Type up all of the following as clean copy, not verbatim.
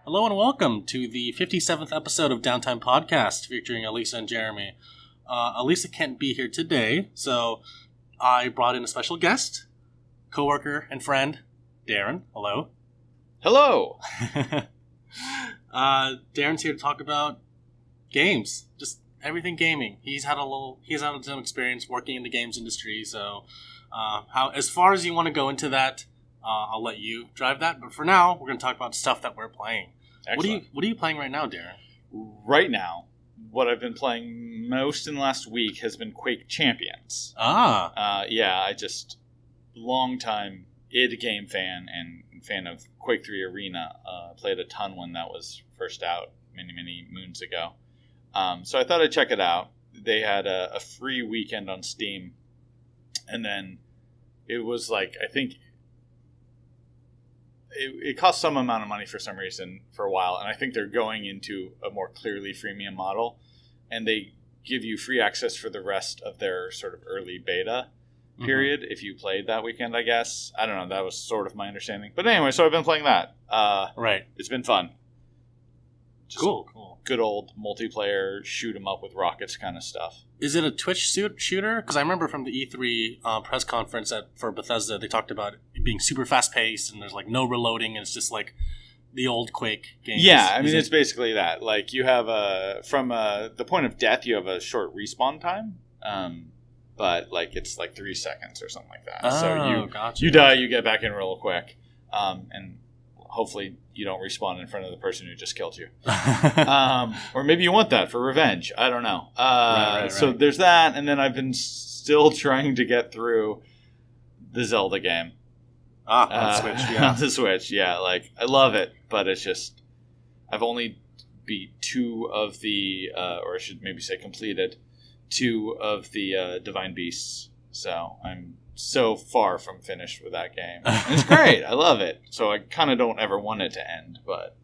Hello and welcome to the 57th episode of Downtime Podcast featuring Alyssa and Jeremy. Alyssa can't be here today, so I brought in a special guest, coworker and friend, Darren. Hello. Hello. Darren's here to talk about games, just everything gaming. He's had some experience working in the games industry, so as far as you want to go into that, I'll let you drive that. But for now, we're going to talk about stuff that we're playing. Excellent. What are you playing right now, Darren? Right now, what I've been playing most in the last week has been Quake Champions. Long time id game fan and fan of Quake 3 Arena. Played a ton when that was first out many moons ago. So I thought I'd check it out. They had a free weekend on Steam, and then it was like, I think it cost some amount of money for some reason for a while, and I think they're going into a more clearly freemium model, and they give you free access for the rest of their sort of early beta period if you played that weekend, I guess. I don't know, that was sort of my understanding. But anyway, so I've been playing that. Right. It's been fun. Just cool. Good old multiplayer, shoot 'em up with rockets kind of stuff. Is it a Twitch shooter? Because I remember from the E3 press conference for Bethesda, they talked about it being super fast-paced, and there's like no reloading, and it's just like the old Quake games. Yeah, I mean, it's basically that. Like, you have from the point of death, you have a short respawn time, but like it's like 3 seconds or something like that. Oh, so gotcha. You die, you get back in real quick, and hopefully you don't respawn in front of the person who just killed you. Or maybe you want that for revenge. I don't know. Right. So there's that, and then I've been still trying to get through the Zelda game. On the Switch, yeah. On the Switch, yeah. Like, I love it, but it's just, I've only beat 2 of the, or I should maybe say completed, 2 of the Divine Beasts. So I'm so far from finished with that game. And it's great. I love it. So I kind of don't ever want it to end, but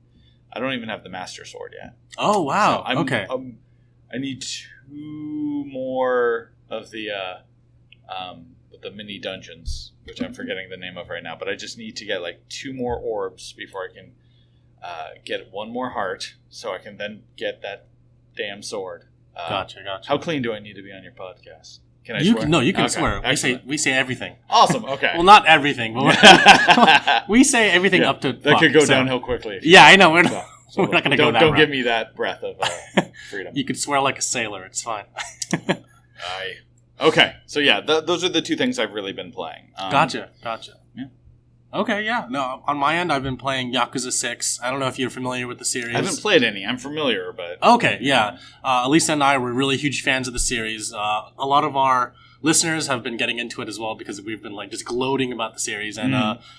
I don't even have the Master Sword yet. Oh, wow. So okay. I need 2 more of the mini dungeons, which I'm forgetting the name of right now, but I just need to get like 2 more orbs before I can get 1 more heart, so I can then get that damn sword. Gotcha. How clean do I need to be on your podcast? Can I swear? No, you can Okay, swear. excellent. We say everything. Awesome. Okay. Well, not everything, but we say everything up to that could go downhill quickly. Yeah, I know. We're not going to go that Don't route. give me that breath of freedom. You can swear like a sailor. It's fine. Okay. So yeah, those are the 2 things I've really been playing. Gotcha. Yeah. Okay, yeah. No, on my end, I've been playing Yakuza 6. I don't know if you're familiar with the series. I haven't played any. I'm familiar, but... Okay, yeah. Alyssa and I were really huge fans of the series. A lot of our listeners have been getting into it as well because we've been like just gloating about the series. And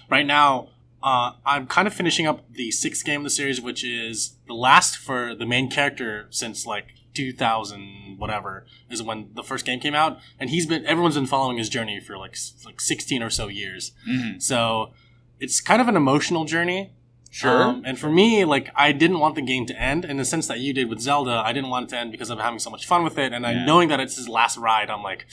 right now, I'm kind of finishing up the 6th game of the series, which is the last for the main character since like 2000 whatever is when the first game came out. And everyone's been following his journey for like 16 or so years. Mm-hmm. So it's kind of an emotional journey. Sure. And for me, like, I didn't want the game to end in the sense that you did with Zelda. I didn't want it to end because I'm having so much fun with it. And knowing that it's his last ride, I'm like,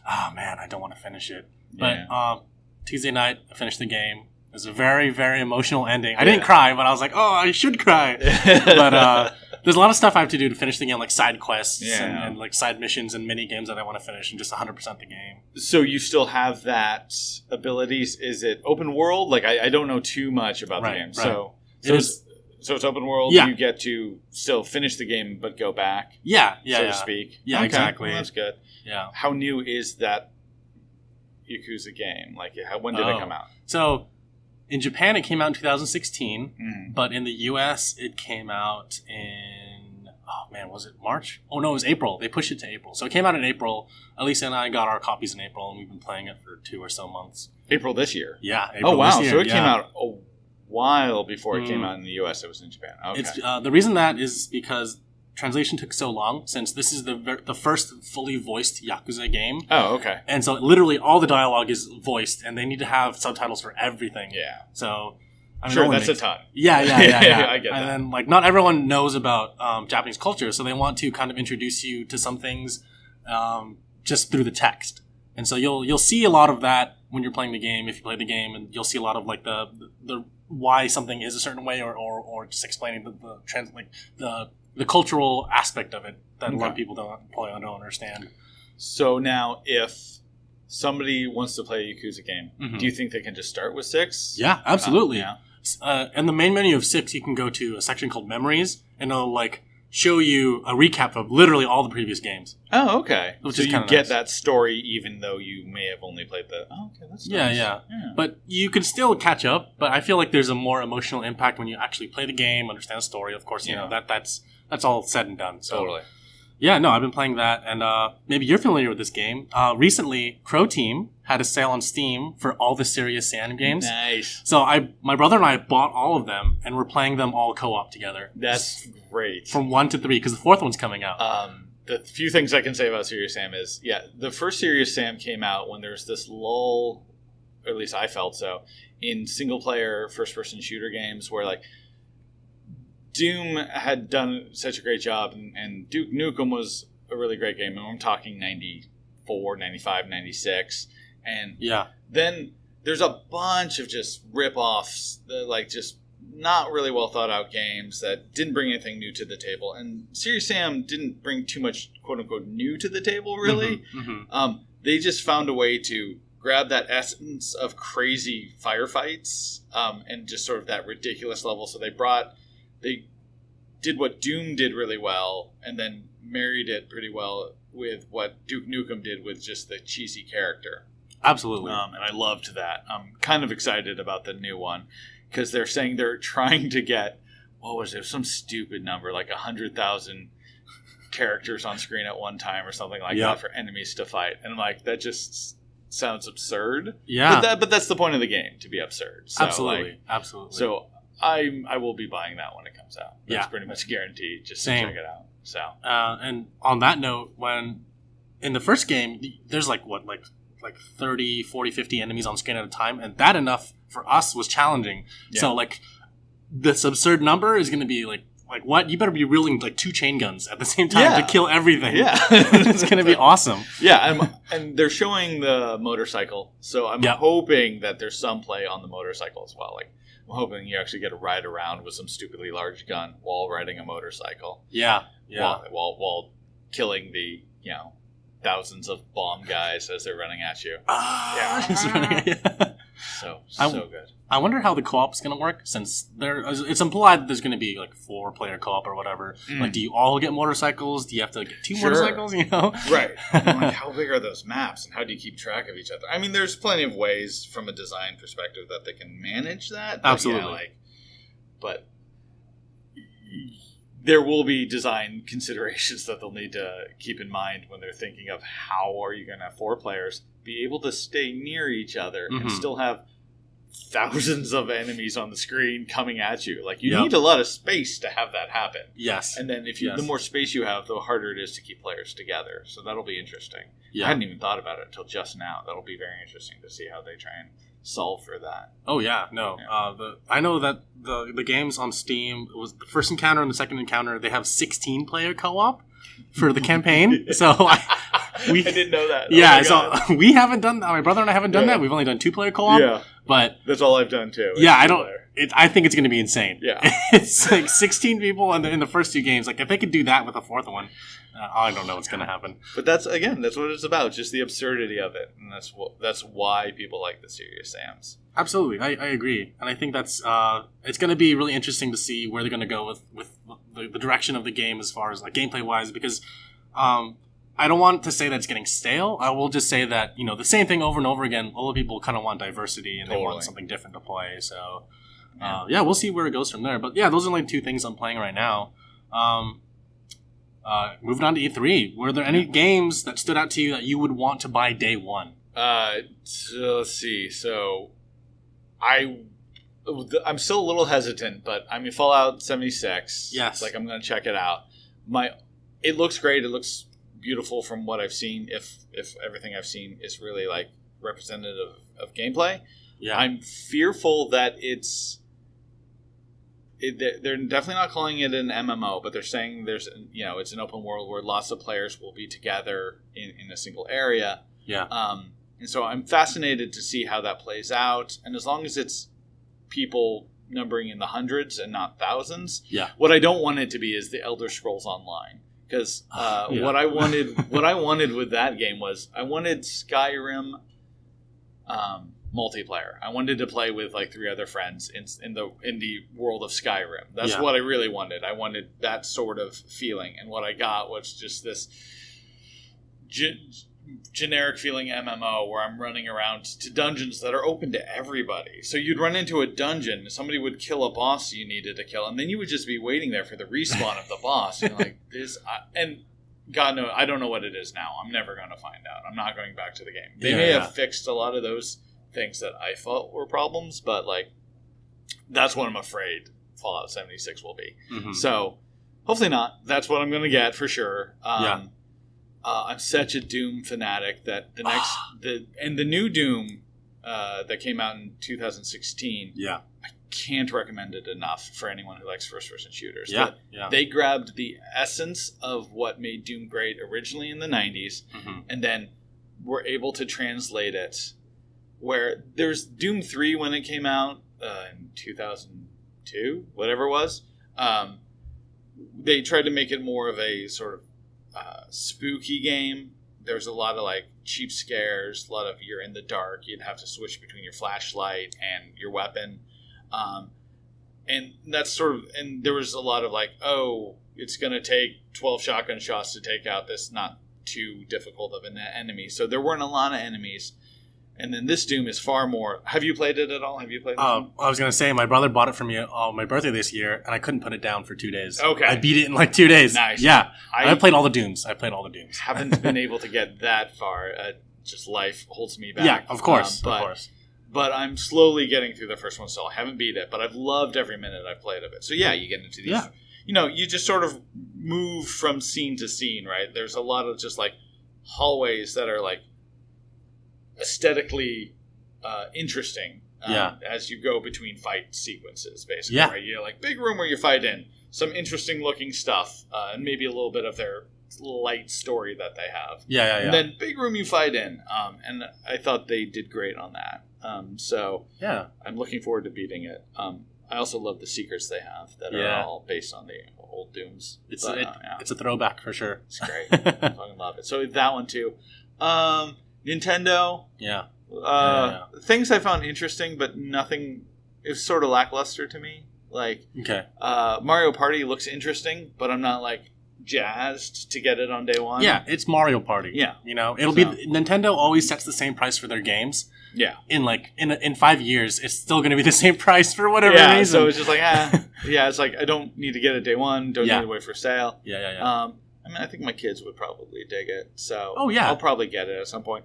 oh man, I don't want to finish it. Yeah. But Tuesday night, I finished the game. It was a very, very emotional ending. I didn't cry, but I was like, oh, I should cry. But there's a lot of stuff I have to do to finish the game, like side quests and like side missions and mini games that I want to finish and just 100% the game. So you still have that abilities? Is it open world? Like, I don't know too much about the game. Right. So it's open world. Yeah. You get to still finish the game, but go back. Yeah. So to speak. Yeah, exactly. Well, that's good. Yeah. How new is that Yakuza game? Like, when did it come out? So in Japan, it came out in 2016, but in the US, it came out in, was it March? Oh, no, it was April. They pushed it to April. So it came out in April. Alyssa and I got our copies in April, and we've been playing it for 2 or so months. April this year? Yeah, April this year. Oh, wow. So it came out a while before it came out in the US. It was in Japan. Okay. It's, the reason that is because translation took so long, since this is the first fully voiced Yakuza game. Oh, okay. And so literally all the dialogue is voiced, and they need to have subtitles for everything. Yeah. So I mean, sure, that's a ton. Yeah. I get that. And then, like, not everyone knows about Japanese culture, so they want to kind of introduce you to some things just through the text. And so you'll see a lot of that when you're playing the game, if you play the game, and you'll see a lot of like the why something is a certain way or or just explaining the cultural aspect of it that a lot of people don't understand. So now, if somebody wants to play a Yakuza game, do you think they can just start with 6? Yeah, absolutely. In the main menu of 6, you can go to a section called Memories, and it'll show you a recap of literally all the previous games. Oh, okay. Which so is you get nice. That story even though you may have only played the... Oh, okay, that's nice. Yeah. But you can still catch up, but I feel like there's a more emotional impact when you actually play the game, understand the story. Of course, you know, that's all said and done. So. Totally. Yeah, no, I've been playing that, and maybe you're familiar with this game. Recently, Crow Team had a sale on Steam for all the Serious Sam games. Nice. So my brother and I bought all of them, and we're playing them all co-op together. That's great. From 1 to 3, because the 4th one's coming out. The few things I can say about Serious Sam is, the first Serious Sam came out when there's this lull, or at least I felt so, in single-player first-person shooter games where, Doom had done such a great job, and Duke Nukem was a really great game. And I'm talking 94, 95, 96. And then there's a bunch of just rip-offs, just not really well thought-out games that didn't bring anything new to the table. And Serious Sam didn't bring too much, quote-unquote, new to the table, really. They just found a way to grab that essence of crazy firefights and just sort of that ridiculous level. So they did what Doom did really well and then married it pretty well with what Duke Nukem did with just the cheesy character. Absolutely. And I loved that. I'm kind of excited about the new one because they're saying they're trying to get, what was it, some stupid number, 100,000 characters on screen at one time or something like that for enemies to fight. And I'm like, that just sounds absurd. Yeah. But that's the point of the game, to be absurd. So, Absolutely. So I will be buying that when it comes out. That's pretty much guaranteed just to check it out. So and on that note, when in the first game, there's 30, 40, 50 enemies on screen at a time, and that enough for us was challenging. Yeah. So this absurd number is going to be what? You better be wielding 2 chain guns at the same time to kill everything. Yeah. It's going to be awesome. Yeah, and they're showing the motorcycle, so I'm hoping that there's some play on the motorcycle as well. I'm hoping you actually get to ride around with some stupidly large gun while riding a motorcycle. Yeah. While killing the, thousands of bomb guys as they're running at you. So good. I wonder how the co-op is going to work, since it's implied that there's going to be 4-player co-op or whatever. Do you all get motorcycles? Do you have to get 2 motorcycles? Right. How big are those maps, and how do you keep track of each other? I mean, there's plenty of ways from a design perspective that they can manage that. Absolutely. But there will be design considerations that they'll need to keep in mind when they're thinking of how are you going to have 4 players be able to stay near each other and still have thousands of enemies on the screen coming at you. You need a lot of space to have that happen. Yes. And then the more space you have, the harder it is to keep players together. So that'll be interesting. Yeah. I hadn't even thought about it until just now. That'll be very interesting to see how they try and solve for that. Oh yeah, no. Yeah. I know that the games on Steam, it was the first encounter and the second encounter, they have 16-player co-op for the campaign. So I didn't know that. Yeah, so we haven't done that. My brother and I haven't done that. We've only done 2-player co-op. Yeah. But that's all I've done too. Yeah, I think it's going to be insane. Yeah. It's 16 people in the first 2 games. If they could do that with a 4th one, I don't know what's going to happen. But that's what it's about, just the absurdity of it. And that's why people like the Serious Sams. Absolutely. I agree. And I think that's it's going to be really interesting to see where they're going to go with the direction of the game as far as gameplay-wise, because I don't want to say that it's getting stale. I will just say that, the same thing over and over again, all the people kind of want diversity and they want something different to play. So, we'll see where it goes from there. But, those are 2 things I'm playing right now. Moving on to E3, were there any games that stood out to you that you would want to buy day one? So let's see. So, I'm still a little hesitant, but Fallout 76. Yes. I'm going to check it out. It looks great. It looks beautiful from what I've seen. If everything I've seen is really representative of gameplay, I'm fearful that they're definitely not calling it an MMO, but they're saying it's an open world where lots of players will be together in a single area. Yeah. And so I'm fascinated to see how that plays out. And as long as it's people numbering in the hundreds and not thousands. Yeah. What I don't want it to be is the Elder Scrolls Online. Because what I wanted with that game was I wanted Skyrim multiplayer. I wanted to play with like 3 other friends in the world of Skyrim. That's what I really wanted. I wanted that sort of feeling, and what I got was just this generic feeling MMO where I'm running around to dungeons that are open to everybody. So you'd run into a dungeon, somebody would kill a boss you needed to kill, and then you would just be waiting there for the respawn of the boss. You're like, and God knows, I don't know what it is now. I'm never going to find out. I'm not going back to the game. They may have fixed a lot of those things that I thought were problems, but like that's what I'm afraid Fallout 76 will be. Mm-hmm. So hopefully not. That's what I'm going to get for sure. I'm such a Doom fanatic that the new Doom that came out in 2016. Yeah, I can't recommend it enough for anyone who likes first-person shooters. Yeah, They grabbed the essence of what made Doom great originally in the 90s, and then were able to translate it. Where there's Doom 3 when it came out in 2002, whatever it was. They tried to make it more of a sort of spooky game. There's a lot of like cheap scares, a lot of you're in the dark, you'd have to switch between your flashlight and your weapon, and that's sort of, and there was a lot of like, oh, it's going to take 12 shotgun shots to take out this not too difficult of an enemy, so there weren't a lot of enemies. And then this Doom is far more. Have you played it at all? Have you played it? I was going to say, my brother bought it for me on my birthday this year, and I couldn't put it down for 2 days. Okay. I beat it in like 2 days. Nice. Yeah. I played all the Dooms. Haven't been able to get that far. Just life holds me back. Yeah, of course. But I'm slowly getting through the first one, so I haven't beat it. But I've loved every minute I've played of it. So yeah, you get into these. Yeah. You know, you just sort of move from scene to scene, right? There's a lot of just like hallways that are like aesthetically interesting as you go between fight sequences, basically. Yeah. Right? You know, like big room where you fight in, some interesting looking stuff, and maybe a little bit of their light story that they have. And then big room you fight in, and I thought they did great on that. So I'm looking forward to beating it. I also love the secrets they have that are all based on the old Dooms. It's a throwback for sure. It's great. I fucking love it. So that one too. Nintendo. Things I found interesting, but nothing. It was sort of lackluster to me. Like, Mario Party looks interesting, but I'm not like jazzed to get it on day one. Yeah, it's Mario Party. Yeah, you know, it'll be Nintendo always sets the same price for their games. Yeah, in 5 years, it's still going to be the same price for whatever reason. So it's just like, it's like I don't need to get it day one. Don't need to wait for sale. I mean, I think my kids would probably dig it. So I'll probably get it at some point.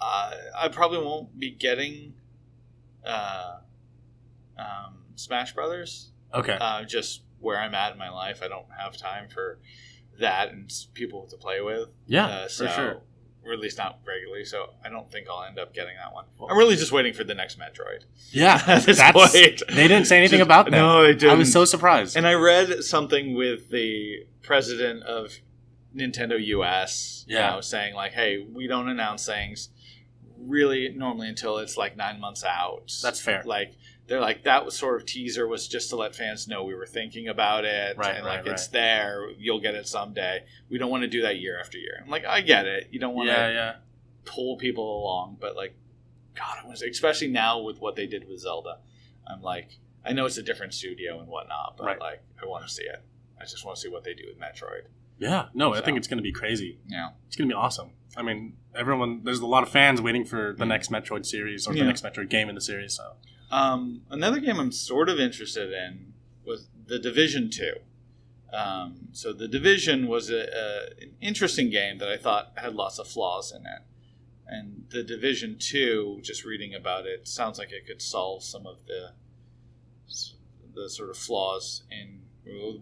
I probably won't be getting Smash Brothers. Okay. Just where I'm at in my life, I don't have time for that and people to play with. Yeah, for sure. Or at least not regularly, so I don't think I'll end up getting that one. I'm really just waiting for the next Metroid. Yeah, at this point. They didn't say anything about that. No, they didn't. I was so surprised. And I read something with the president of Nintendo US, saying like, hey, we don't announce things really normally until it's like 9 months out. That's fair. Like, they're like, that was sort of teaser was just to let fans know we were thinking about it. It's there. You'll get it someday. We don't want to do that year after year. I'm like, I get it. You don't want to pull people along. But like, God, especially now with what they did with Zelda, I'm like, I know it's a different studio and whatnot, but like, I want to see it. I just want to see what they do with Metroid. Yeah. No, I think it's going to be crazy. Yeah. It's going to be awesome. I mean, there's a lot of fans waiting for the next Metroid series or the next Metroid game in the series, so... Another game I'm sort of interested in was The Division 2. So The Division was an interesting game that I thought had lots of flaws in it. And The Division 2, just reading about it, sounds like it could solve some of the sort of flaws in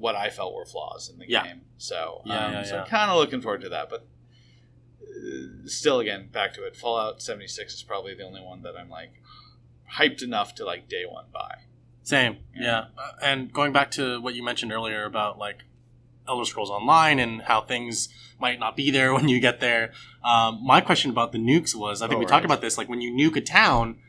what I felt were flaws in the game. So, so I'm kind of looking forward to that. But still, again, back to it. Fallout 76 is probably the only one that I'm like... hyped enough to like day one buy. Same, yeah. And going back to what you mentioned earlier about like Elder Scrolls Online and how things might not be there when you get there. My question about the nukes was, I think we talked about this, like when you nuke a town,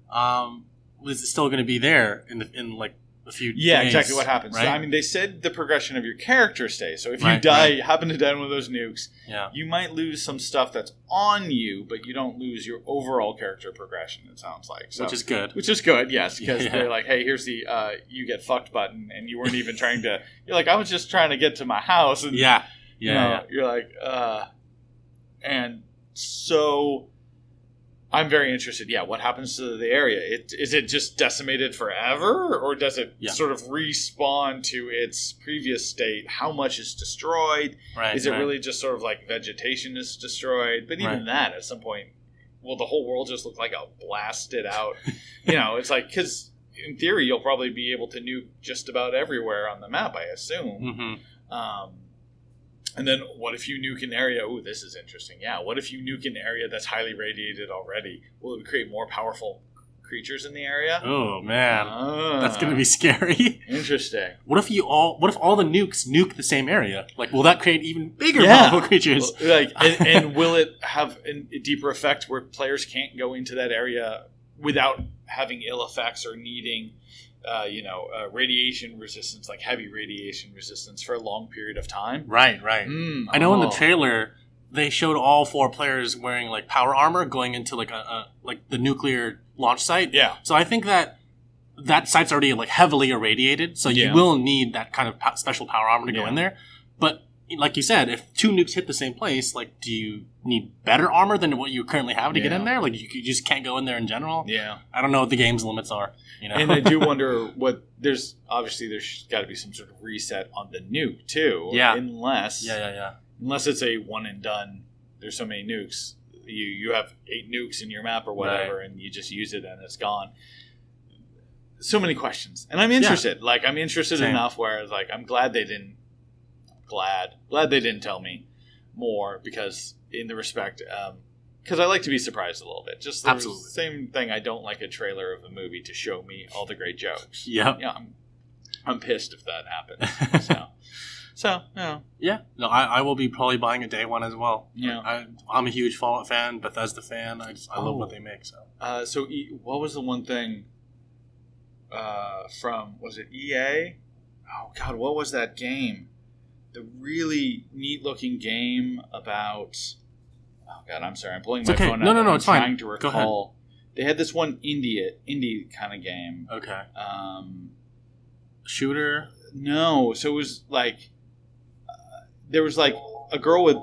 was it still going to be there in a few Yeah, days, exactly what happens. right? So, I mean, they said the progression of your character stays. So if you Right, happen to die in one of those nukes, yeah. you might lose some stuff that's on you, but you don't lose your overall character progression, it sounds like. So, Which is good. Which is good, yes, because Yeah. they're like, hey, here's the you get fucked button, and you weren't even trying to... You're like, I was just trying to get to my house. And, Yeah. you know, you're like, and so... I'm very interested. Yeah, what happens to the area? Is it just decimated forever, or does it sort of respawn to its previous state? How much is destroyed? Right. Is it really just sort of like vegetation is destroyed? But even that, at some point, will the whole world just look like a blasted out? It's like, because in theory, you'll probably be able to nuke just about everywhere on the map, I assume. Mm-hmm. And then what if you nuke an area? Ooh, this is interesting. Yeah, what if you nuke an area that's highly radiated already? Will it create more powerful creatures in the area? Oh man, that's gonna be scary. Interesting. What if all the nukes nuke the same area? Like, will that create even bigger powerful creatures? Like, and will it have a deeper effect where players can't go into that area without having ill effects or needing radiation resistance, like heavy radiation resistance for a long period of time? Right. I know in the trailer they showed all 4 players wearing like power armor going into like like the nuclear launch site. Yeah. So I think that site's already like heavily irradiated, so you will need that kind of special power armor to go in there. But like you said, if 2 nukes hit the same place, like, do you need better armor than what you currently have to get in there? Like, you just can't go in there in general? Yeah. I don't know what the game's limits are. And I do wonder there's got to be some sort of reset on the nuke too. Yeah. Unless it's a one and done. There's so many nukes. You have 8 nukes in your map or whatever, and you just use it and it's gone. So many questions, and I'm interested. Yeah. Like, I'm interested enough where like I'm glad they didn't. Glad they didn't tell me more, because in the respect, because I like to be surprised a little bit. Just the same thing. I don't like a trailer of a movie to show me all the great jokes. Yeah, I'm pissed if that happens. So yeah. No, I will be probably buying a day one as well. Yeah, I'm a huge Fallout fan, Bethesda fan. I love what they make. So what was the one thing from, was it EA? Oh God, what was that game? The really neat-looking game about... Oh, God, I'm sorry. I'm pulling my phone out. No, it's fine. I'm trying to recall. They had this one indie kind of game. Okay. Shooter? No. So it was like... there was like a girl with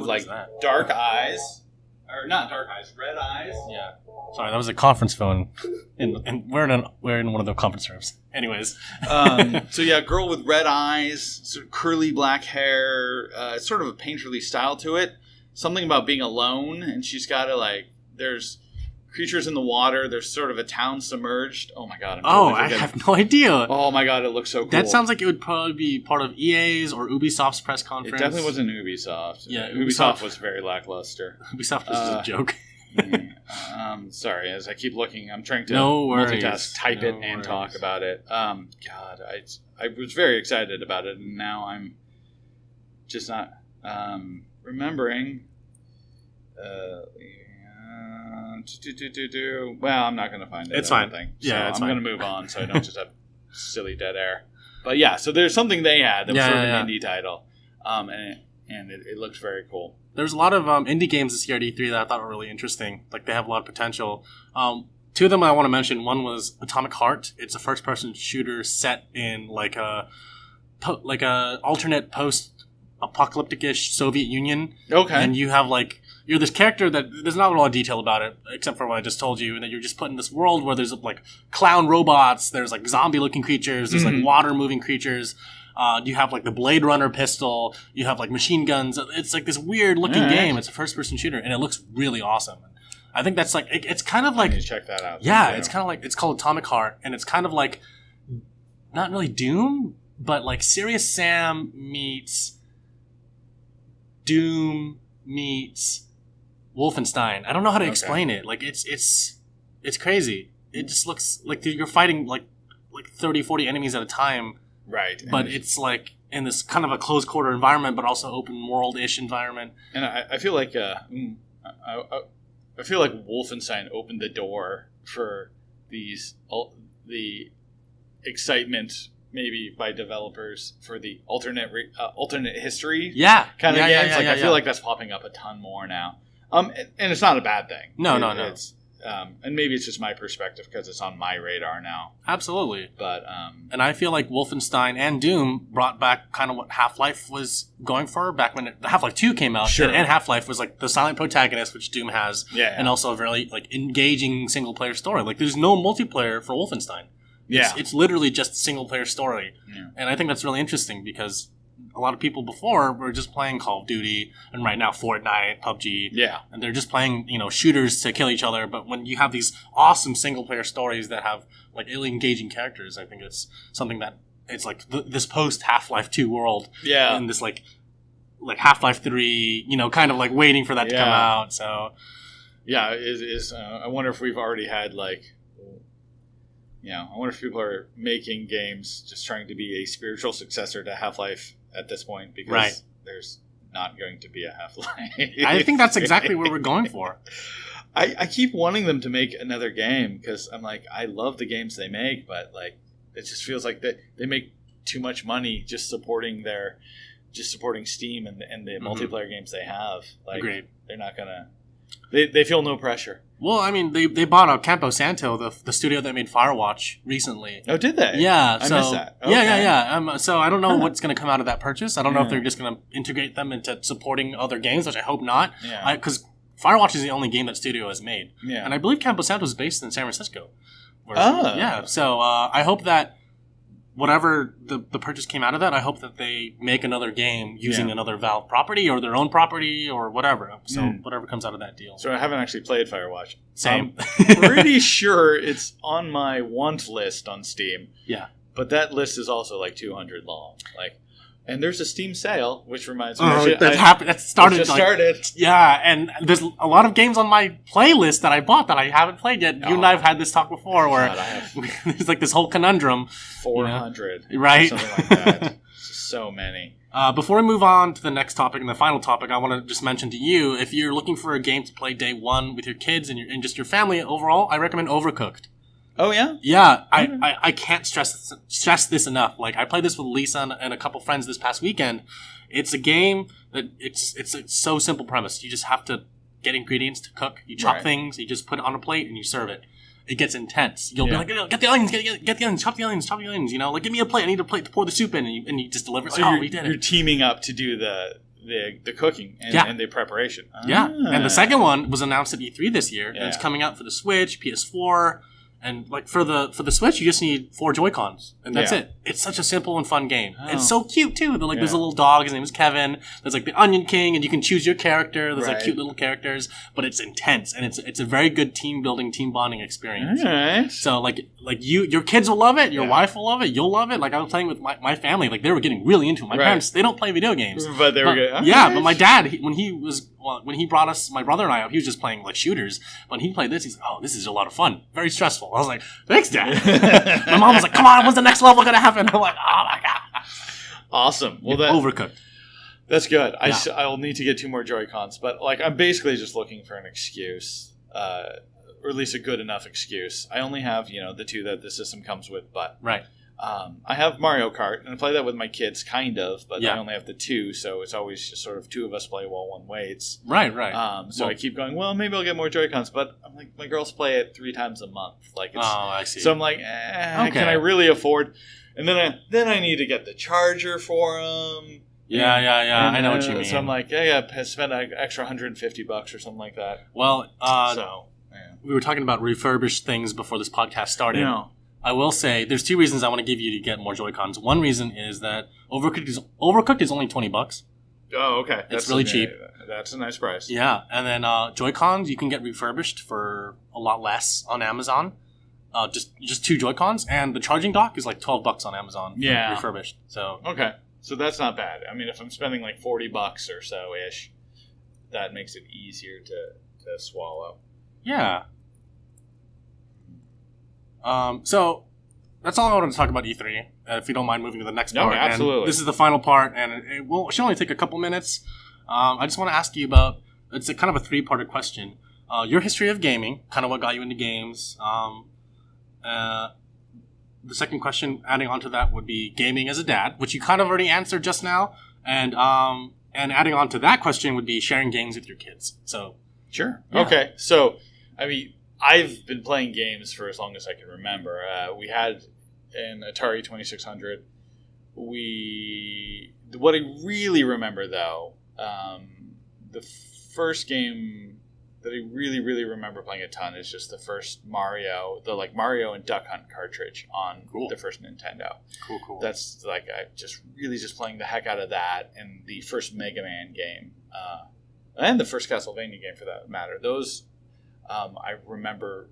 like dark eyes. Or not dark eyes, red eyes. Yeah. Sorry, that was a conference phone. And we're in one of the conference rooms. Anyways. So yeah, girl with red eyes, sort of curly black hair, sort of a painterly style to it. Something about being alone, and she's got to there's creatures in the water. There's sort of a town submerged. Oh my God! I have no idea. Oh my God! It looks so cool. That sounds like it would probably be part of EA's or Ubisoft's press conference. It definitely wasn't Ubisoft. Yeah, Ubisoft was very lackluster. Ubisoft was just a joke. Sorry, as I keep looking, I'm trying to multitask, type it and talk about it. God, I was very excited about it, and now I'm just not remembering. Well, I'm not going to find it. It's fine. I'm going to move on so I don't just have silly dead air. But yeah, so there's something they had that was sort of an indie title, and it looked very cool. There's a lot of indie games this year at E3 that I thought were really interesting. Like, they have a lot of potential. 2 of them I want to mention. One was Atomic Heart. It's a first-person shooter set in like a alternate post-apocalyptic-ish Soviet Union. Okay. And you have you're this character that there's not a lot of detail about it except for what I just told you, and that you're just put in this world where there's like clown robots, there's like zombie-looking creatures, there's like water-moving creatures. You have like the Blade Runner pistol. You have like machine guns. It's like this weird looking game. It's a first person shooter, and it looks really awesome. I think that's like it's kind of like, check that out. Yeah, it's kind of like, it's called Atomic Heart, and it's kind of like not really Doom, but like Serious Sam meets Doom meets Wolfenstein. I don't know how to explain it. Like it's crazy. It just looks like you're fighting like 30, 40 enemies at a time. Right. But it's like in this kind of a closed quarter environment, but also open world-ish environment. And I feel like I feel like Wolfenstein opened the door for the excitement maybe by developers for the alternate history kind of games. I feel like that's popping up a ton more now. And it's not a bad thing. No. It's, and maybe it's just my perspective because it's on my radar now. Absolutely. But and I feel like Wolfenstein and Doom brought back kind of what Half-Life was going for back when Half-Life 2 came out. Sure. And Half-Life was like the silent protagonist, which Doom has, and also a very like engaging single-player story. Like there's no multiplayer for Wolfenstein. It's literally just a single-player story. Yeah. And I think that's really interesting because a lot of people before were just playing Call of Duty and right now Fortnite, PUBG. Yeah. And they're just playing, shooters to kill each other. But when you have these awesome single-player stories that have like really engaging characters, I think it's something that it's like this post Half-Life 2 world. Yeah. And this like Half-Life 3, kind of like waiting for that to come out. So. Yeah. I wonder if we've already had I wonder if people are making games just trying to be a spiritual successor to Half-Life at this point because there's not going to be a Half-Life. I think that's exactly what we're going for. I keep wanting them to make another game because I'm like, I love the games they make, but like it just feels like they make too much money just supporting Steam and the multiplayer games they have. Like, agreed. They're not gonna. They feel no pressure. Well, I mean, they bought Campo Santo, the studio that made Firewatch, recently. Oh, did they? Yeah. I missed that. Okay. Yeah. So I don't know what's going to come out of that purchase. I don't know if they're just going to integrate them into supporting other games, which I hope not. Yeah. Because Firewatch is the only game that studio has made. Yeah. And I believe Campo Santo is based in San Francisco. Yeah. So I hope that whatever the purchase came out of that, I hope that they make another game using another Valve property or their own property or whatever. So whatever comes out of that deal. So I haven't actually played Firewatch. Same. I'm pretty sure it's on my want list on Steam. Yeah. But that list is also like 200 long. And there's a Steam sale, which reminds me. That started. Just started. Yeah, and there's a lot of games on my playlist that I bought that I haven't played yet. You and I have had this talk before, where there's like this whole conundrum. 400, right? Something like that. So many. Before we move on to the next topic and the final topic, I want to just mention to you, if you're looking for a game to play day one with your kids and just your family overall, I recommend Overcooked. Oh, yeah? Yeah, I can't stress this enough. Like, I played this with Lisa and a couple friends this past weekend. It's a game that it's a so simple premise. You just have to get ingredients to cook. You chop things, you just put it on a plate, and you serve it. It gets intense. You'll be like, get the onions, get the onions, chop the onions, like, give me a plate, I need a plate to pour the soup in, and you just deliver it. So we did it. You're teaming up to do the cooking and the preparation. Yeah, and the second one was announced at E3 this year, and it's coming out for the Switch, PS4, and like for the Switch, you just need 4 Joy-Cons, and that's it. It's such a simple and fun game. Oh. It's so cute too. There's a little dog. His name is Kevin. There's like the Onion King, and you can choose your character. There's like cute little characters, but it's intense, and it's a very good team building, team bonding experience. All right. So like your kids will love it. Your wife will love it. You'll love it. Like I was playing with my family. Like they were getting really into it. My parents, they don't play video games, but they were good. Okay. Yeah, but my dad, when he brought us, my brother and I, he was just playing like shooters. When he played this, he's like, "Oh, this is a lot of fun. Very stressful." I was like, "Thanks, Dad." My mom was like, "Come on, when's the next level gonna happen?" I'm like, "Oh my god!" Awesome. Well, Overcooked. That's good. Yeah. I'll need to get 2 more Joy-Cons, but like I'm basically just looking for an excuse, or at least a good enough excuse. I only have the 2 that the system comes with, but I have Mario Kart, and I play that with my kids, kind of, but I only have the 2, so it's always just sort of 2 of us play while one waits. Right. So I keep going, well, maybe I'll get more Joy-Cons, but I'm like, my girls play it 3 times a month. Like, I see. So I'm like, can I really afford? And then I need to get the charger for them. Yeah. I know what you mean. So I'm like, spend an extra $150 or something like that. Well, we were talking about refurbished things before this podcast started. I will say there's 2 reasons I want to give you to get more Joy-Cons. One reason is that Overcooked is only $20. Oh, okay. It's really cheap. That's a nice price. Yeah, and then Joy-Cons you can get refurbished for a lot less on Amazon. Just 2 Joy-Cons, and the charging dock is like $12 on Amazon. For refurbished. So okay, so that's not bad. I mean, if I'm spending like $40 or so ish, that makes it easier to swallow. Yeah. So that's all I wanted to talk about E3. If you don't mind moving to the next part. No, absolutely. And this is the final part, and it should only take a couple minutes. I just want to ask you about, it's a kind of a 3-parted question. Your history of gaming, kind of what got you into games. the second question, adding on to that, would be gaming as a dad, which you kind of already answered just now, and adding on to that question would be sharing games with your kids. So sure, yeah. Okay. So I mean, I've been playing games for as long as I can remember. We had an Atari 2600. What I really remember though, the first game that I really, really remember playing a ton is just the first Mario, Mario and Duck Hunt cartridge on the first Nintendo. Cool. That's I just playing the heck out of that, and the first Mega Man game, and the first Castlevania game for that matter. Those I remember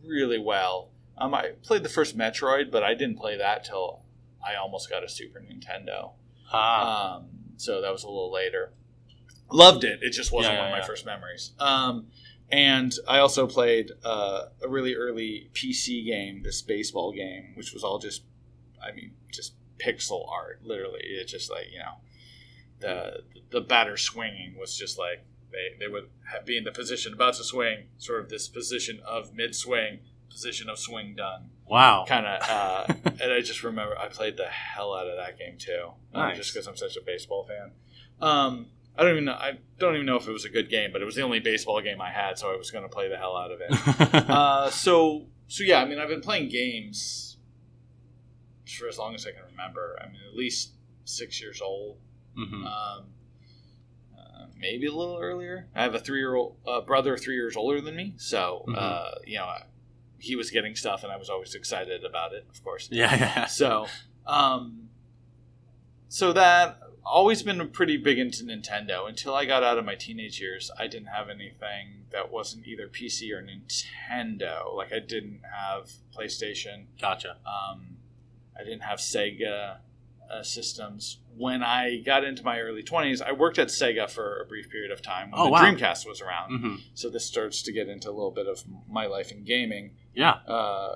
really well. I played the first Metroid, but I didn't play that till I almost got a Super Nintendo. So that was a little later. Loved it. It just wasn't one of my first memories. And I also played a really early PC game, this baseball game, which was all just pixel art. Literally, it's just the batter swinging was just like they would be in the position about to swing, sort of this position of mid swing, position of swing done. Wow. Kind of. And I just remember I played the hell out of that game too, just because I'm such a baseball fan. I don't even know if it was a good game, but it was the only baseball game I had, so I was going to play the hell out of it. So yeah, I mean, I've been playing games for as long as I can remember. I mean, at least 6 years old. Mm-hmm. Maybe a little earlier. I have a 3-year-old brother, 3 years older than me, so he was getting stuff, and I was always excited about it. Of course. Yeah. So that. Always been pretty big into Nintendo. Until I got out of my teenage years, I didn't have anything that wasn't either PC or Nintendo. Like, I didn't have PlayStation. Gotcha. I didn't have Sega systems. When I got into my early 20s, I worked at Sega for a brief period of time when the Dreamcast was around. Mm-hmm. So this starts to get into a little bit of my life in gaming. Yeah.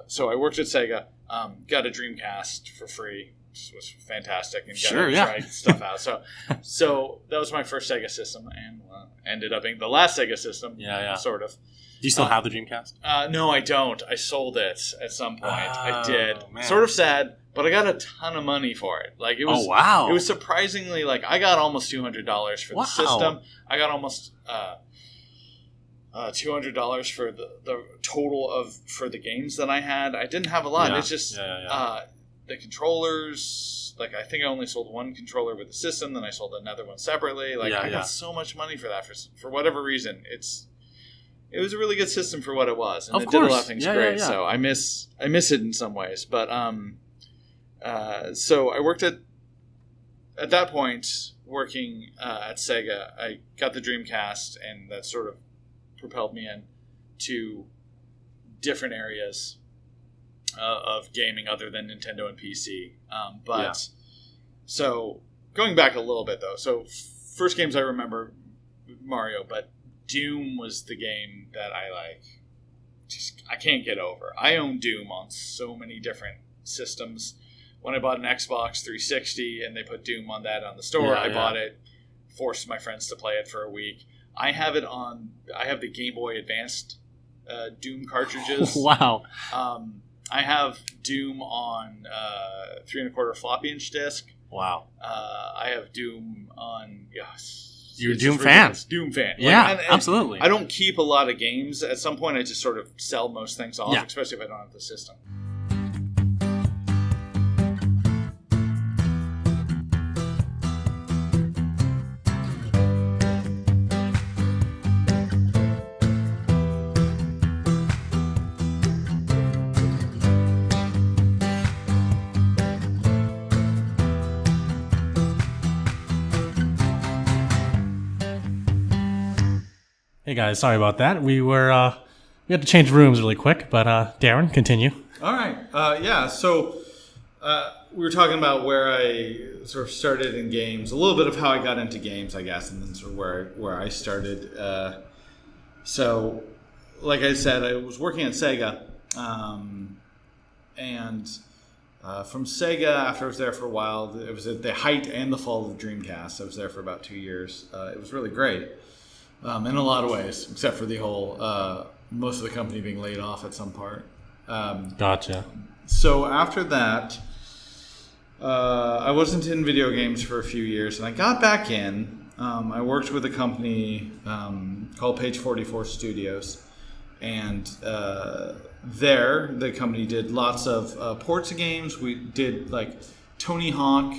So I worked at Sega, got a Dreamcast for free. Was fantastic and try stuff out. So that was my first Sega system, and ended up being the last Sega system. Yeah. Sort of. Do you still have the Dreamcast? No, I don't. I sold it at some point. I did. Man. Sort of sad, but I got a ton of money for it. Like it was. Oh wow! It was surprisingly I got almost $200 for the system. I got almost $200 for the total for the games that I had. I didn't have a lot. Yeah. It's just. The controllers, I think I only sold one controller with the system, then I sold another one separately. I got so much money for that for whatever reason. It was a really good system for what it was, and did a lot of things great. Yeah. So I miss it in some ways. But so I worked at that point working at Sega. I got the Dreamcast, and that sort of propelled me in to different areas of gaming other than Nintendo and PC. So going back a little bit though, so first games I remember Mario, but Doom was the game that I can't get over. I own Doom on so many different systems. When I bought an Xbox 360 and they put Doom on that on the store, I bought it, forced my friends to play it for a week. I have the Game Boy Advanced Doom cartridges. Wow. I have Doom on 3 1/4 floppy inch disc. Wow. I have Doom on. You're a Doom fan. Doom fan. Yeah, absolutely. I don't keep a lot of games. At some point, I just sort of sell most things off, especially if I don't have the system. Hey guys, sorry about that. We had to change rooms really quick, but Darren, continue. All right. So we were talking about where I sort of started in games, a little bit of how I got into games, I guess, and then sort of where I started. So, like I said, I was working at Sega, and from Sega, after I was there for a while, it was at the height and the fall of the Dreamcast. I was there for about 2 years. It was really great. In a lot of ways, except for the whole most of the company being laid off at some part. Gotcha. So after that, I wasn't in video games for a few years, and I got back in. I worked with a company called Page 44 Studios, and there the company did lots of ports of games. We did like Tony Hawk.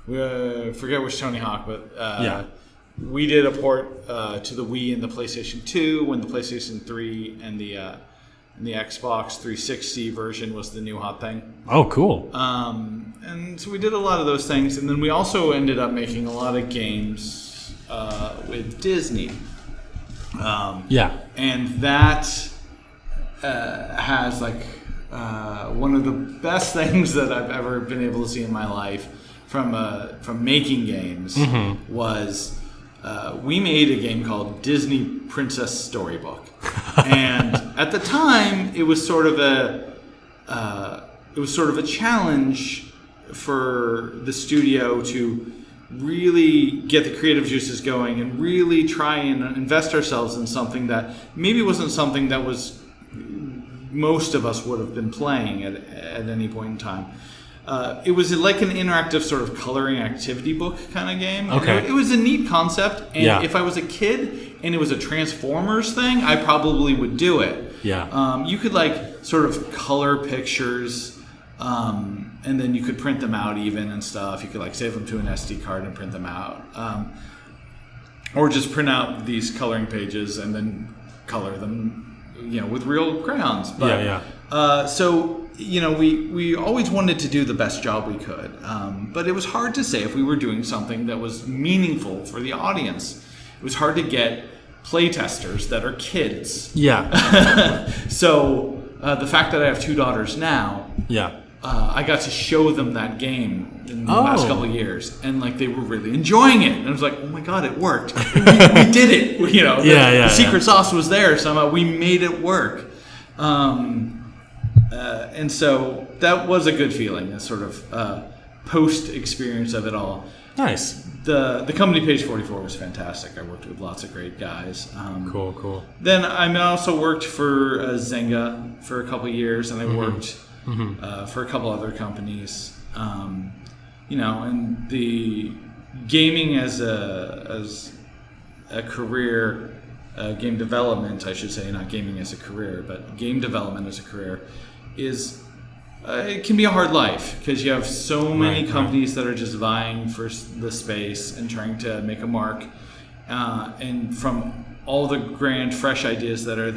We forget which Tony Hawk, but we did a port to the Wii and the PlayStation 2 when the PlayStation 3 and the Xbox 360 version was the new hot thing. Oh, cool. And so we did a lot of those things. And then we also ended up making a lot of games with Disney. And that has like one of the best things that I've ever been able to see in my life from making games was we made a game called Disney Princess Storybook. And at the time, it was sort of a challenge for the studio to really get the creative juices going and really try and invest ourselves in something that maybe wasn't something that was most of us would have been playing at any point in time. It was like an interactive sort of coloring activity book kind of game. Okay. It was a neat concept, and if I was a kid and it was a Transformers thing, I probably would do it. Yeah. You could like sort of color pictures, and then you could print them out even and stuff. You could like save them to an SD card and print them out, or just print out these coloring pages and then color them, with real crayons. But, so. We always wanted to do the best job we could, but it was hard to say if we were doing something that was meaningful for the audience. It was hard to get playtesters that are kids. Yeah. So the fact that I have 2 daughters now, I got to show them that game in the last couple of years, and like they were really enjoying it. And I was like, oh my god, it worked! we did it. The secret sauce was there somehow. We made it work. And so that was a good feeling, a sort of post experience of it all. Nice. The company Page 44 was fantastic. I worked with lots of great guys. Cool. Then I also worked for Zynga for a couple of years, and I worked for a couple other companies. And the gaming as a career. Game development, I should say, not gaming as a career, but game development as a career is it can be a hard life because you have so many companies that are just vying for the space and trying to make a mark, and from all the grand fresh ideas that are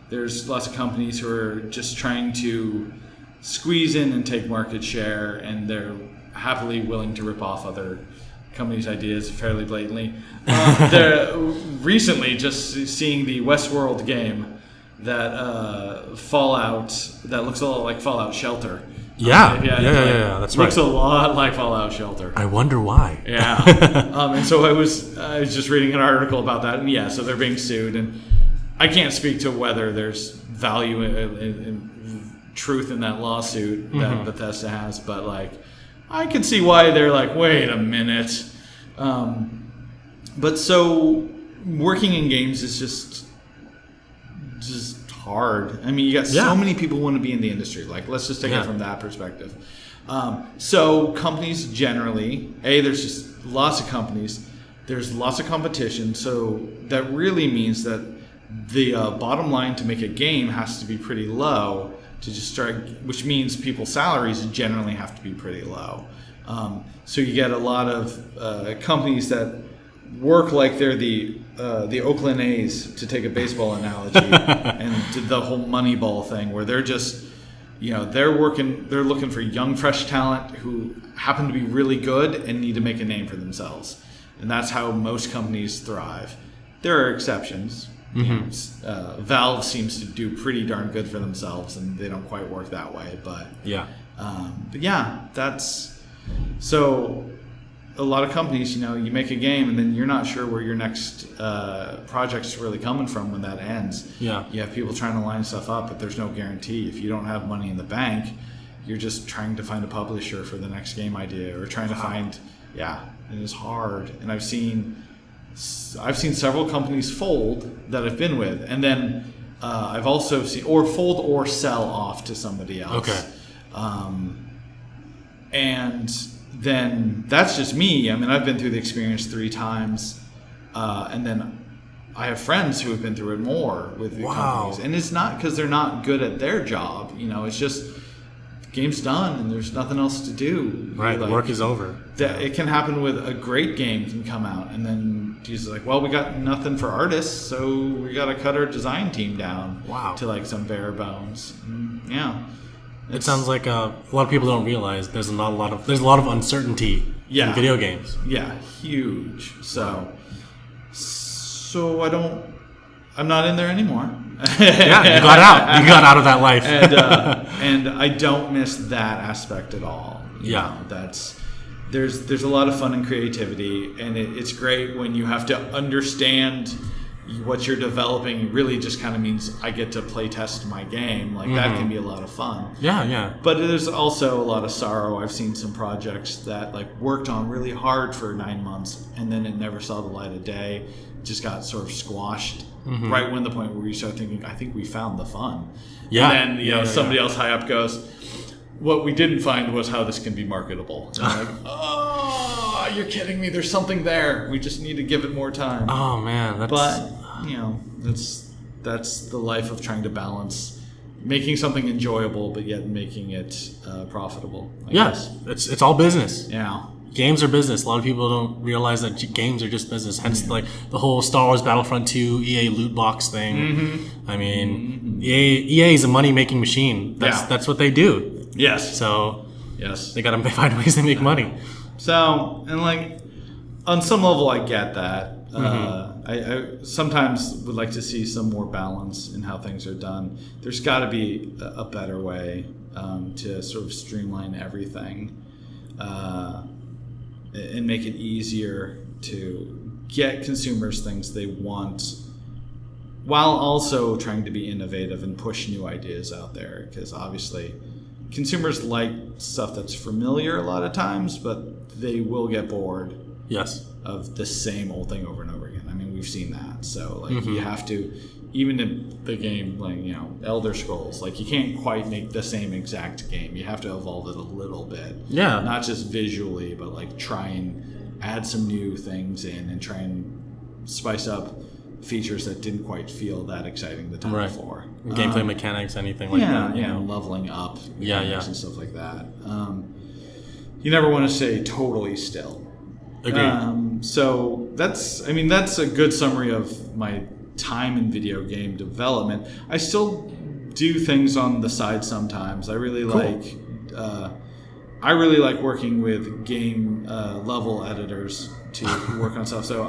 there's lots of companies who are just trying to squeeze in and take market share, and they're happily willing to rip off other companies' ideas fairly blatantly. Recently, just seeing the Westworld game that Fallout that looks a lot like Fallout Shelter. Yeah, that's right. Looks a lot like Fallout Shelter. I wonder why. Yeah. And so I was just reading an article about that, and so they're being sued, and I can't speak to whether there's value in truth in that lawsuit that Bethesda has, but like I can see why they're like, wait a minute. But so working in games is just hard. I mean, you got so many people who want to be in the industry. Like, let's just take it from that perspective. So companies generally, there's just lots of companies. There's lots of competition. So that really means that the bottom line to make a game has to be pretty low to just start, which means people's salaries generally have to be pretty low. So you get a lot of companies that work like they're the Oakland A's, to take a baseball analogy, and the whole Moneyball thing, where they're just, they're looking for young, fresh talent who happen to be really good and need to make a name for themselves. And that's how most companies thrive. There are exceptions. Valve seems to do pretty darn good for themselves, and they don't quite work that way. But that's so. A lot of companies, you make a game and then you're not sure where your next project's really coming from when that ends. Yeah, you have people trying to line stuff up, but there's no guarantee. If you don't have money in the bank, you're just trying to find a publisher for the next game idea, or trying to find. It is hard, and I've seen several companies fold that I've been with, and then I've also seen or fold or sell off to somebody else. Okay. And then that's just me. I mean, I've been through the experience 3 times, and then I have friends who have been through it more with the companies. And it's not because they're not good at their job. It's just game's done and there's nothing else to do. Right, work is over. It can happen with a great game can come out, and then he's like, well, we got nothing for artists, so we got to cut our design team down to like some bare bones. Yeah. It sounds like a lot of people don't realize there's a lot of uncertainty in video games. Yeah, huge. So I'm not in there anymore. Yeah, you got out. You got out of that life. and I don't miss that aspect at all. There's a lot of fun and creativity, and it's great when you have to understand what you're developing. It really just kind of means I get to play test my game. Like that can be a lot of fun. Yeah. But there's also a lot of sorrow. I've seen some projects that like worked on really hard for 9 months, and then it never saw the light of day. Just got sort of squashed right when the point where you start thinking, I think we found the fun. Yeah. And then somebody else high up goes, what we didn't find was how this can be marketable. And I'm like, oh, you're kidding me. There's something there. We just need to give it more time. Oh man, that's the life of trying to balance making something enjoyable, but yet making it profitable. I guess. It's all business. Yeah. Games are business. A lot of people don't realize that games are just business. Hence, like the whole Star Wars Battlefront 2 EA loot box thing. I mean, EA is a money-making machine. That's what they do. Yes. So yes, they got to find ways to make money. So, and like on some level, I get that. I sometimes would like to see some more balance in how things are done. There's got to be a better way to sort of streamline everything. And make it easier to get consumers things they want while also trying to be innovative and push new ideas out there. Because obviously consumers like stuff that's familiar a lot of times, but they will get bored of the same old thing over and over again. I mean, we've seen that. So like you have to, even in the game, like, Elder Scrolls, like you can't quite make the same exact game. You have to evolve it a little bit. Yeah. Not just visually, but like try and add some new things in and try and spice up features that didn't quite feel that exciting the time before. Gameplay mechanics, anything like that. Yeah, leveling up. And stuff like that. You never want to stay totally still. Agreed. So that's a good summary of my time in video game development. I still do things on the side sometimes. I really like working with game level editors to work on stuff. So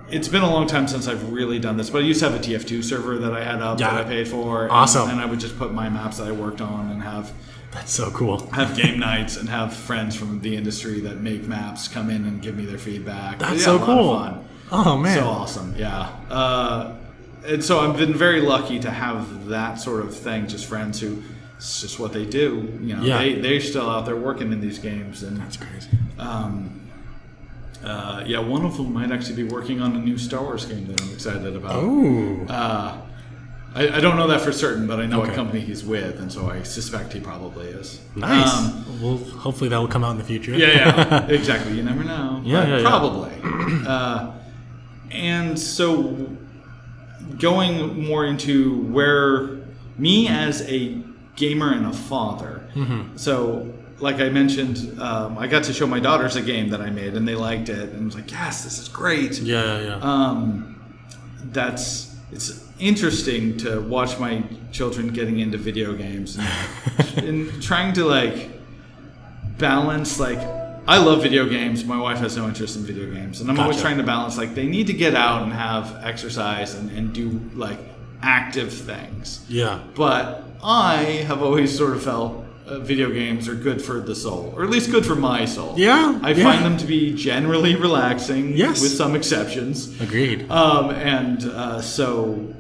it's been a long time since I've really done this, but I used to have a TF2 server that I had up that I paid for. Awesome. And I would just put my maps that I worked on and have That's so cool. Have game nights and have friends from the industry that make maps come in and give me their feedback. That's so cool. A lot of fun. Oh, man. So awesome, yeah. And so I've been very lucky to have that sort of thing, just friends who, it's just what they do. They're still out there working in these games. And that's crazy. One of them might actually be working on a new Star Wars game that I'm excited about. Oh. I don't know that for certain, but I know what company he's with, and so I suspect he probably is. Nice. Well, hopefully that will come out in the future. Yeah, exactly. You never know. Probably. And so going more into where me as a gamer and a father. Mm-hmm. So like I mentioned, I got to show my daughters a game that I made, and they liked it, and I was like, yes, this is great. It's interesting to watch my children getting into video games and trying to balance I love video games. My wife has no interest in video games, and I'm always trying to balance they need to get out and have exercise and do active things. Yeah. But I have always sort of felt video games are good for the soul, or at least good for my soul. Yeah. I find them to be generally relaxing, with some exceptions. Agreed. So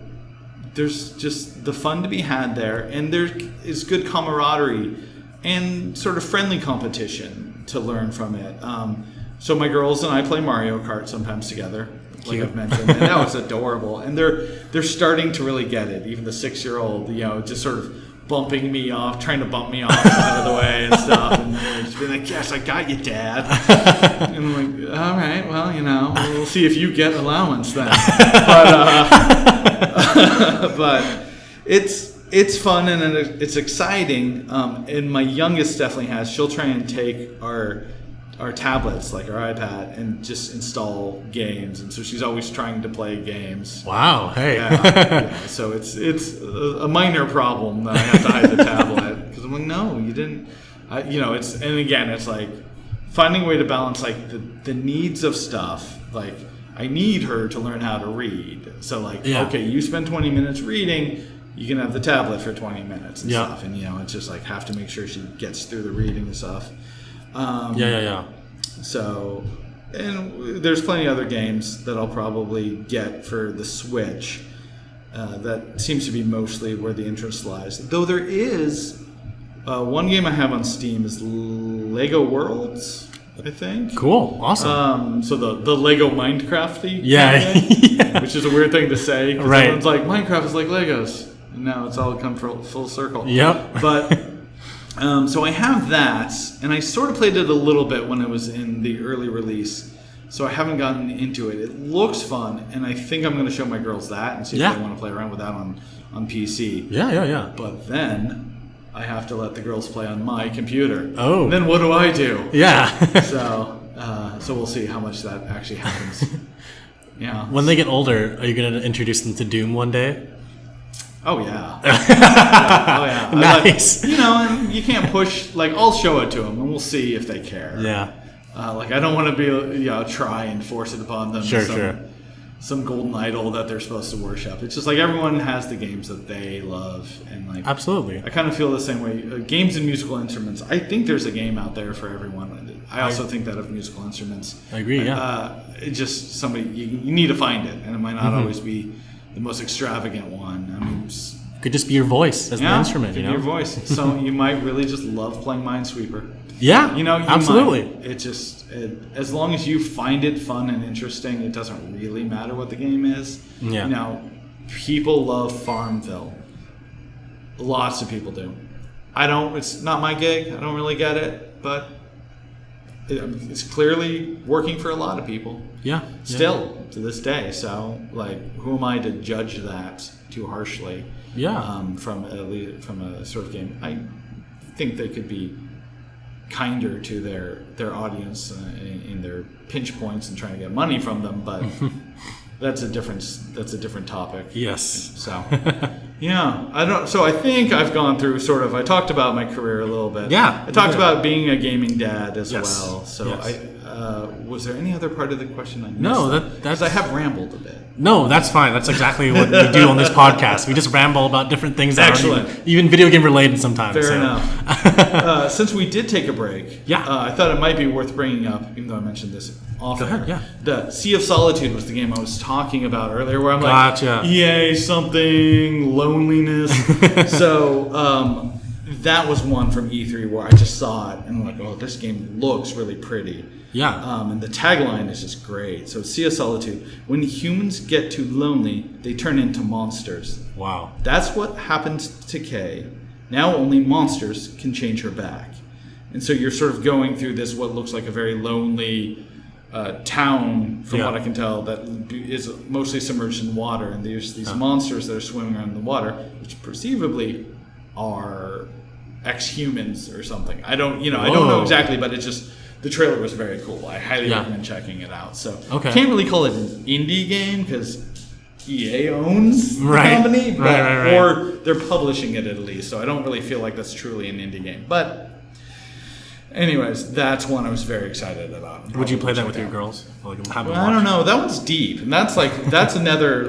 there's just the fun to be had there, and there is good camaraderie and sort of friendly competition to learn from it. So my girls and I play Mario Kart sometimes together. like I've mentioned, and that was adorable. And they're starting to really get it. Even the 6-year-old, just sort of bumping me off, trying to bump me off out of the way and stuff, and just being like, "Yes, I got you, Dad." And I'm like, "All right, well, we'll see if you get allowance then." But it's fun and it's exciting. And my youngest definitely has. She'll try and take our tablets, like our iPad, and just install games, and so she's always trying to play games. Wow! Hey. Yeah. So it's a minor problem that I have to hide the tablet because I'm like, no, you didn't. It's like finding a way to balance like the needs of stuff. Like I need her to learn how to read, so okay, you spend 20 minutes reading. You can have the tablet for 20 minutes and stuff, and it's just like have to make sure she gets through the reading and stuff. So, and there's plenty of other games that I'll probably get for the Switch. That seems to be mostly where the interest lies. Though there is one game I have on Steam is Lego Worlds, I think. Cool, awesome. So the Lego Minecraft-y yeah. which is a weird thing to say. Right. Everyone's like, Minecraft is like Legos. And now it's all come full circle. Yep. But so I have that, and I sort of played it a little bit when it was in the early release. So I haven't gotten into it. It looks fun, and I think I'm going to show my girls that and see if they want to play around with that on PC. Yeah. But then I have to let the girls play on my computer. Oh. And then what do I do? Yeah. So we'll see how much that actually happens. Yeah. When they get older, are you going to introduce them to Doom one day? Oh yeah. Nice. And you can't push. Like I'll show it to them, and we'll see if they care. Yeah. I don't want to be try and force it upon them. Sure. Some golden idol that they're supposed to worship. It's just like everyone has the games that they love, and like absolutely. I kind of feel the same way. Games and musical instruments. I think there's a game out there for everyone. I also think that of musical instruments. I agree. Yeah. It's just somebody you need to find it, and it might not always be the most extravagant one. I mean, it could just be your voice as the instrument. Your voice. So you might really just love playing Minesweeper. Yeah. You absolutely. Might. As long as you find it fun and interesting, it doesn't really matter what the game is. Yeah. People love Farmville. Lots of people do. I don't. It's not my gig. I don't really get it, but it's clearly working for a lot of people. Yeah. Still to this day. So, who am I to judge that too harshly? Yeah. From a sort of game, I think they could be kinder to their audience in their pinch points and trying to get money from them, but that's a different topic. Yes. So, yeah, So I think I've gone through I talked about my career a little bit. Yeah. I talked about being a gaming dad as well. So yes. Was there any other part of the question I missed? No, because I have rambled a bit. No, that's fine. That's exactly what we do on this podcast. We just ramble about different things that aren't even video game related sometimes. Fair enough. Since we did take a break, I thought it might be worth bringing up, even though I mentioned this off Go ahead, air. The Sea of Solitude was the game I was talking about earlier, where I'm like, EA something, loneliness. So that was one from E3 where I just saw it and I'm like, oh, this game looks really pretty. Yeah. And the tagline is just great. So Sea of Solitude. When humans get too lonely, they turn into monsters. Wow. That's what happens to Kay. Now only monsters can change her back. And so you're sort of going through this, what looks like a very lonely town, from what I can tell, that is mostly submerged in water. And there's these monsters that are swimming around in the water, which perceivably are ex-humans or something. I don't know exactly, but it's just... The trailer was very cool. I highly recommend checking it out. So can't really call it an indie game because EA owns the company, but, or they're publishing it at least. So I don't really feel like that's truly an indie game. But anyways, that's one I was very excited about. Would you play that with your girls? I don't know. That one's deep, and that's another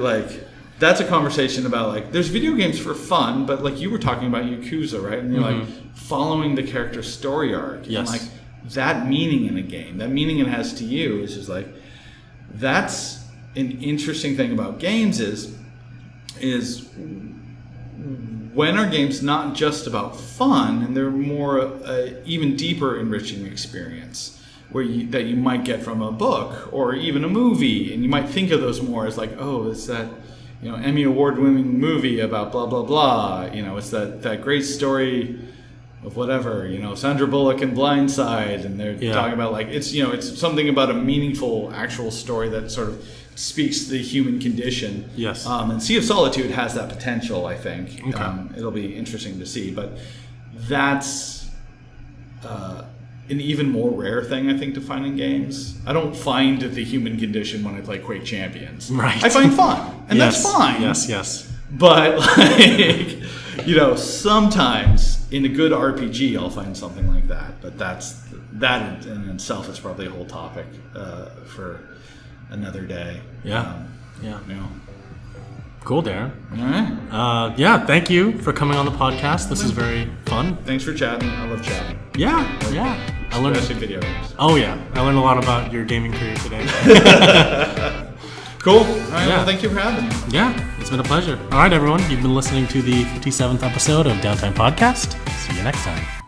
that's a conversation about there's video games for fun, but you were talking about Yakuza, right? And you're following the character's story arc. Yes. And that meaning in a game, that meaning it has to you is just that's an interesting thing about games is when are games not just about fun and they're more even deeper enriching experience that you might get from a book or even a movie, and you might think of those more as like, oh, it's that Emmy award-winning movie about blah blah blah. It's that great story of whatever, Sandra Bullock in Blindside, and they're talking about like it's something about a meaningful actual story that sort of speaks to the human condition. Yes. And Sea of Solitude has that potential, I think. Okay. It'll be interesting to see, but that's an even more rare thing, I think, to find in games. I don't find the human condition when I play Quake Champions. Right. I find fun, and that's fine. Yes. But like, sometimes in a good RPG, I'll find something like that. But that in itself is probably a whole topic for another day. Yeah. Cool, Darren. All right. Thank you for coming on the podcast. This is very fun. Thanks for chatting. I love chatting. Yeah. I learned video games. Oh yeah, I learned a lot about your gaming career today. Cool. All right. Well, thank you for having me. Yeah, it's been a pleasure. All right, everyone. You've been listening to the 57th episode of Downtime Podcast. See you next time.